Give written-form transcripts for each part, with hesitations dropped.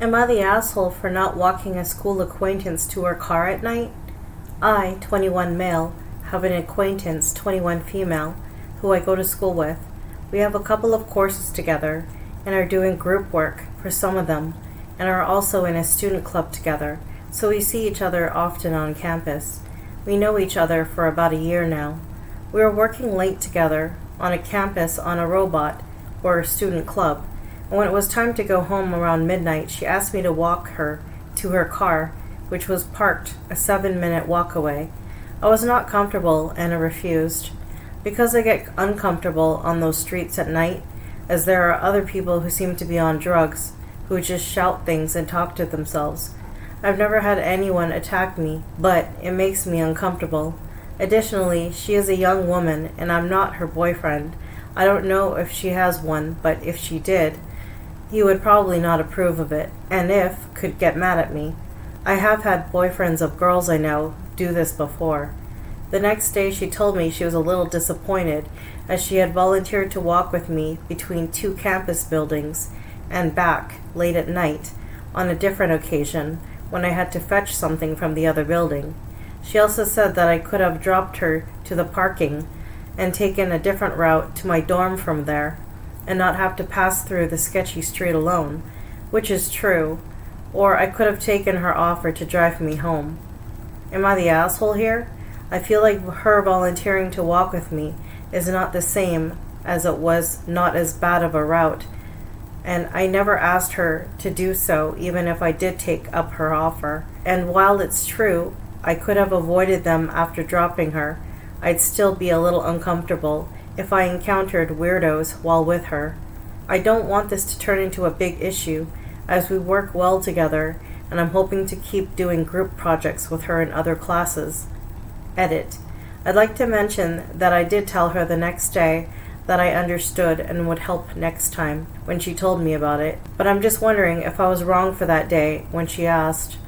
Am I the asshole for not walking a school acquaintance to her car at night? I, 21 male, have an acquaintance, 21 female, who I go to school with. We have a couple of courses together and are doing group work for some of them and are also in a student club together, so we see each other often on campus. We know each other for about a year now. We were working late together on a campus on a robot or student club, and when it was time to go home around midnight, she asked me to walk her to her car, which was parked a 7-minute walk away. I was not comfortable and I refused. Because I get uncomfortable on those streets at night, as there are other people who seem to be on drugs, who just shout things and talk to themselves. I've never had anyone attack me, but it makes me uncomfortable. Additionally, she is a young woman and I'm not her boyfriend. I don't know if she has one, but if she did, he would probably not approve of it, and if, could get mad at me. I have had boyfriends of girls I know do this before. The next day she told me she was a little disappointed as she had volunteered to walk with me between 2 campus buildings and back late at night on a different occasion when I had to fetch something from the other building. She also said that I could have dropped her to the parking and taken a different route to my dorm from there and not have to pass through the sketchy street alone, which is true, or I could have taken her offer to drive me home. Am I the asshole here? I feel like her volunteering to walk with me is not the same as it was not as bad of a route, and I never asked her to do so even if I did take up her offer. And while it's true, I could have avoided them after dropping her, I'd still be a little uncomfortable if I encountered weirdos while with her. I don't want this to turn into a big issue, as we work well together, and I'm hoping to keep doing group projects with her in other classes. Edit. I'd like to mention that I did tell her the next day that I understood and would help next time when she told me about it, but I'm just wondering if I was wrong for that day when she asked.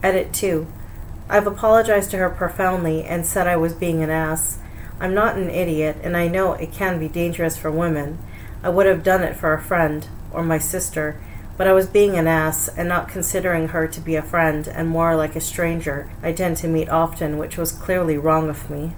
Edit 2. I've apologized to her profoundly and said I was being an ass. I'm not an idiot, and I know it can be dangerous for women. I would have done it for a friend or my sister, but I was being an ass and not considering her to be a friend and more like a stranger I tend to meet often, which was clearly wrong of me.